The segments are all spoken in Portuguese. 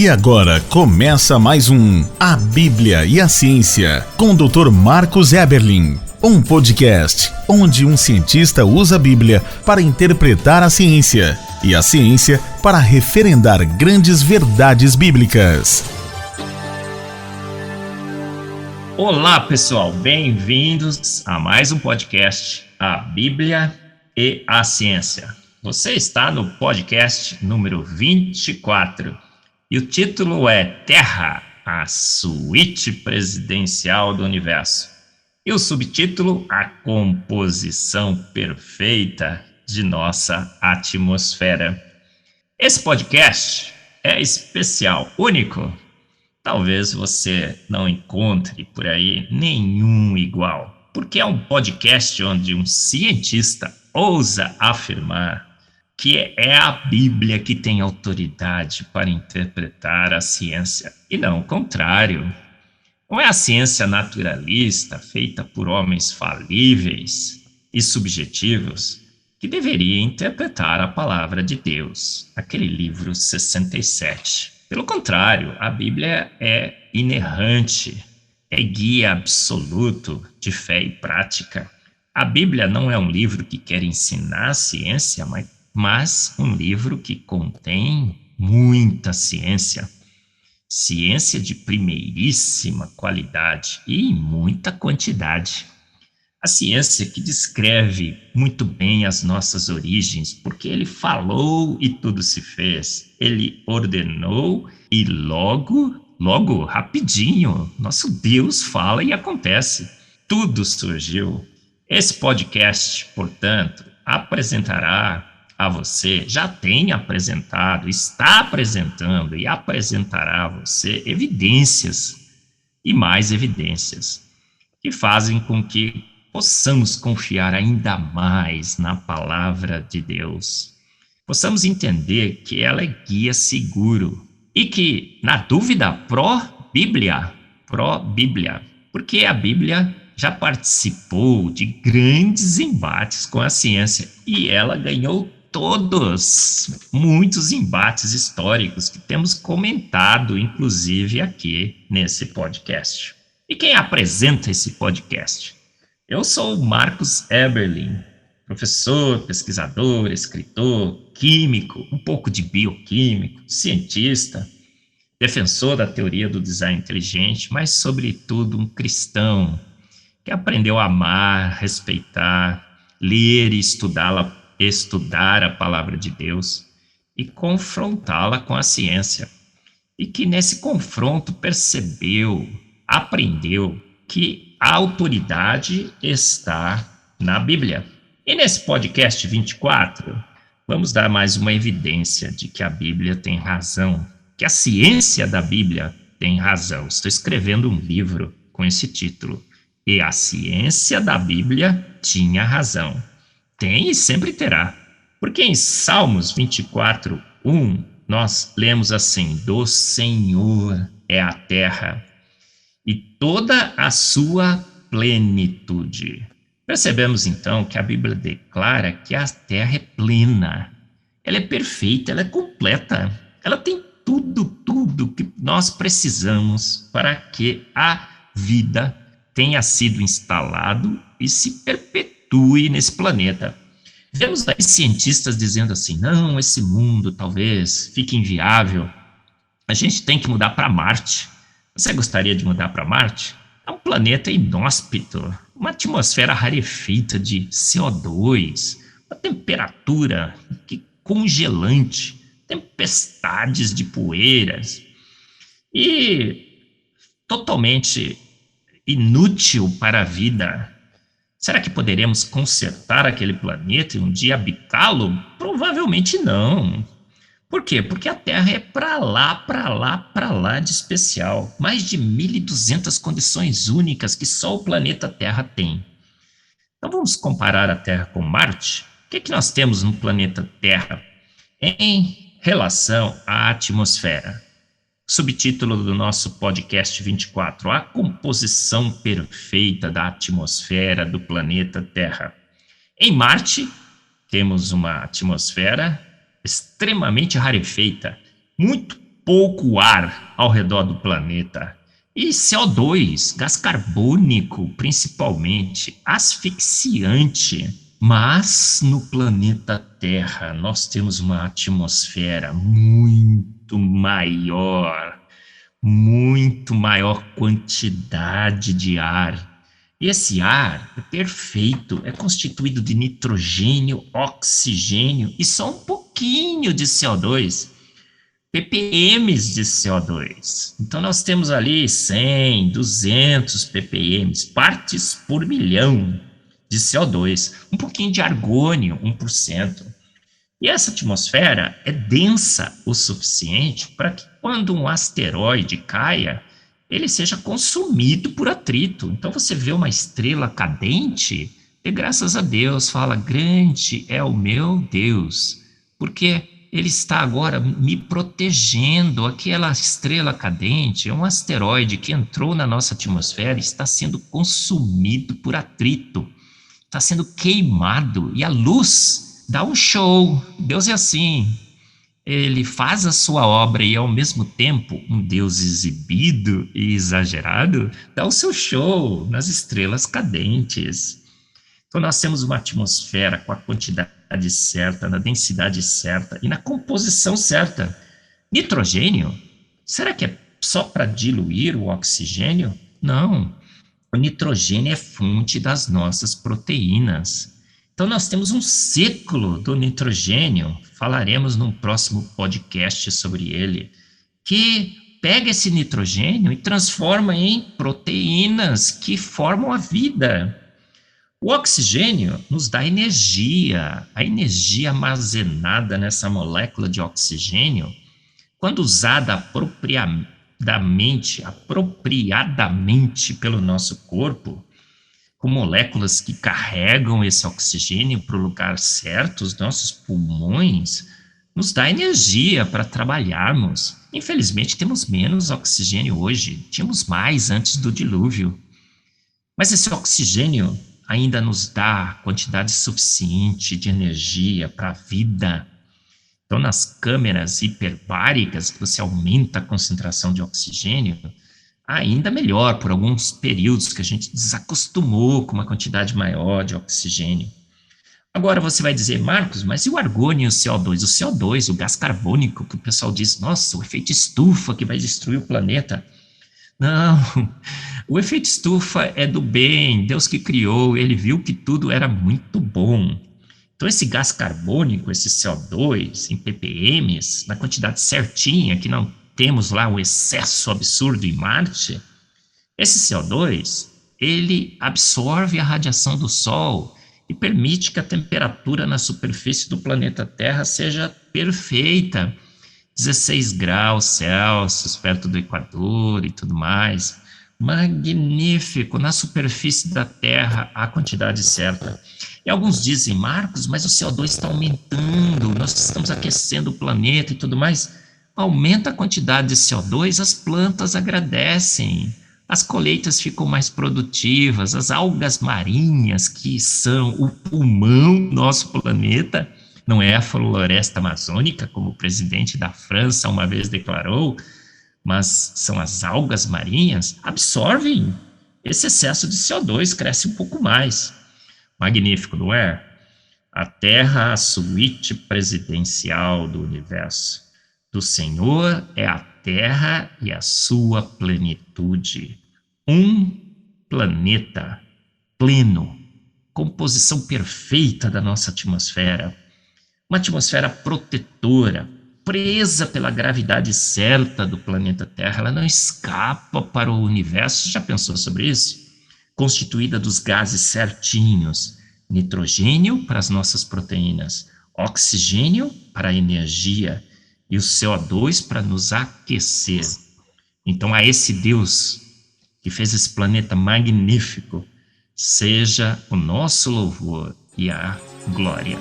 E agora começa mais um A Bíblia e a Ciência, com o Dr. Marcos Eberlin. Um podcast onde um cientista usa a Bíblia para interpretar a ciência e a ciência para referendar grandes verdades bíblicas. Olá, pessoal, bem-vindos a mais um podcast, A Bíblia e a Ciência. Você está no podcast número 24 e o título é Terra, a suíte presidencial do universo. E o subtítulo, a composição perfeita de nossa atmosfera. Esse podcast é especial, único. Talvez você não encontre por aí nenhum igual, porque é um podcast onde um cientista ousa afirmar que é a Bíblia que tem autoridade para interpretar a ciência, e não o contrário. Não é a ciência naturalista, feita por homens falíveis e subjetivos, que deveria interpretar a palavra de Deus, aquele livro 67. Pelo contrário, a Bíblia é inerrante, é guia absoluto de fé e prática. A Bíblia não é um livro que quer ensinar a ciência, mas um livro que contém muita ciência. Ciência de primeiríssima qualidade e em muita quantidade. A ciência que descreve muito bem as nossas origens, porque ele falou e tudo se fez. Ele ordenou e logo, rapidinho, nosso Deus fala e acontece. Tudo surgiu. Esse podcast, portanto, apresentará a você, já tem apresentado, está apresentando e apresentará a você evidências e mais evidências que fazem com que possamos confiar ainda mais na palavra de Deus. Possamos entender que ela é guia seguro e que, na dúvida, pró-Bíblia, porque a Bíblia já participou de grandes embates com a ciência e ela ganhou muitos embates históricos que temos comentado, inclusive aqui nesse podcast. E quem apresenta esse podcast? Eu sou o Marcos Eberlin, professor, pesquisador, escritor, químico, um pouco de bioquímico, cientista, defensor da teoria do design inteligente, mas, sobretudo, um cristão que aprendeu a amar, respeitar, ler e estudar a palavra de Deus e confrontá-la com a ciência. E que nesse confronto percebeu, aprendeu que a autoridade está na Bíblia. E nesse podcast 24, vamos dar mais uma evidência de que a Bíblia tem razão, que a ciência da Bíblia tem razão. Estou escrevendo um livro com esse título. E a ciência da Bíblia tinha razão. Tem e sempre terá. Porque em Salmos 24, 1, nós lemos assim: do Senhor é a terra e toda a sua plenitude. Percebemos então que a Bíblia declara que a terra é plena, ela é perfeita, ela é completa, ela tem tudo que nós precisamos para que a vida tenha sido instalado e se perpetue nesse planeta. Vemos aí cientistas dizendo assim: não, esse mundo talvez fique inviável, a gente tem que mudar para Marte. Você gostaria de mudar para Marte? É um planeta inóspito, uma atmosfera rarefeita de CO2, uma temperatura congelante, tempestades de poeiras e totalmente inútil para a vida. Será que poderemos consertar aquele planeta e um dia habitá-lo? Provavelmente não. Por quê? Porque a Terra é para lá de especial. Mais de 1.200 condições únicas que só o planeta Terra tem. Então vamos comparar a Terra com Marte? O que nós temos no planeta Terra em relação à atmosfera? Subtítulo do nosso podcast 24, a composição perfeita da atmosfera do planeta Terra. Em Marte, temos uma atmosfera extremamente rarefeita, muito pouco ar ao redor do planeta. E CO2, gás carbônico, principalmente, asfixiante. Mas no planeta Terra nós temos uma atmosfera muito maior quantidade de ar. E esse ar é perfeito, é constituído de nitrogênio, oxigênio e só um pouquinho de CO2, ppm de CO2. Então nós temos ali 100, 200 ppm, partes por milhão de CO2, um pouquinho de argônio, 1%. E essa atmosfera é densa o suficiente para que quando um asteroide caia, ele seja consumido por atrito. Então você vê uma estrela cadente e graças a Deus fala, grande é o meu Deus, porque ele está agora me protegendo. Aquela estrela cadente é um asteroide que entrou na nossa atmosfera e está sendo consumido por atrito. Está sendo queimado e a luz dá um show. Deus é assim, ele faz a sua obra e ao mesmo tempo um Deus exibido e exagerado dá o seu show nas estrelas cadentes. Então nós temos uma atmosfera com a quantidade certa, na densidade certa e na composição certa. Nitrogênio, será que é só para diluir o oxigênio? Não. O nitrogênio é fonte das nossas proteínas. Então, nós temos um ciclo do nitrogênio, falaremos num próximo podcast sobre ele, que pega esse nitrogênio e transforma em proteínas que formam a vida. O oxigênio nos dá energia, a energia armazenada nessa molécula de oxigênio, quando usada apropriadamente pelo nosso corpo, com moléculas que carregam esse oxigênio para o lugar certo, os nossos pulmões, nos dá energia para trabalharmos. Infelizmente, temos menos oxigênio hoje, tínhamos mais antes do dilúvio. Mas esse oxigênio ainda nos dá quantidade suficiente de energia para a vida. Então, nas câmeras hiperbáricas, que você aumenta a concentração de oxigênio, ainda melhor, por alguns períodos que a gente desacostumou com uma quantidade maior de oxigênio. Agora você vai dizer, Marcos, mas e o argônio e o CO2? O CO2, o gás carbônico, que o pessoal diz, nossa, o efeito estufa que vai destruir o planeta. Não, o efeito estufa é do bem, Deus que criou, ele viu que tudo era muito bom. Então, esse gás carbônico, esse CO2 em ppm, na quantidade certinha, que não temos lá um excesso absurdo em Marte, esse CO2, ele absorve a radiação do Sol e permite que a temperatura na superfície do planeta Terra seja perfeita, 16 graus Celsius, perto do Equador e tudo mais. Magnífico, na superfície da Terra, a quantidade certa. E alguns dizem, Marcos, mas o CO2 está aumentando, nós estamos aquecendo o planeta e tudo mais. Aumenta a quantidade de CO2, as plantas agradecem, as colheitas ficam mais produtivas, as algas marinhas, que são o pulmão do nosso planeta, não é a floresta amazônica, como o presidente da França uma vez declarou, mas são as algas marinhas, absorvem esse excesso de CO2, cresce um pouco mais. Magnífico, não é? A Terra, a suíte presidencial do universo. Do Senhor é a Terra e a sua plenitude. Um planeta pleno, composição perfeita da nossa atmosfera. Uma atmosfera protetora, presa pela gravidade certa do planeta Terra, ela não escapa para o universo. Já pensou sobre isso? Constituída dos gases certinhos, nitrogênio para as nossas proteínas, oxigênio para a energia e o CO2 para nos aquecer. Então, a esse Deus que fez esse planeta magnífico, seja o nosso louvor e a glória.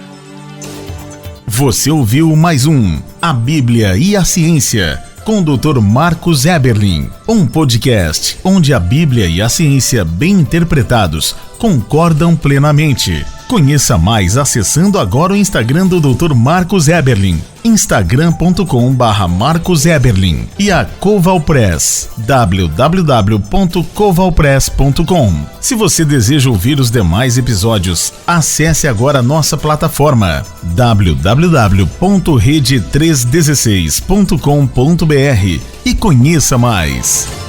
Você ouviu mais um A Bíblia e a Ciência, com o Dr. Marcos Eberlin, um podcast onde a Bíblia e a ciência bem interpretados concordam plenamente. Conheça mais acessando agora o Instagram do Dr. Marcos Eberlin, instagram.com/Marcos Eberlin, e a Coval Press, www.covalpress.com. Se você deseja ouvir os demais episódios, acesse agora nossa plataforma www.rede316.com.br e conheça mais.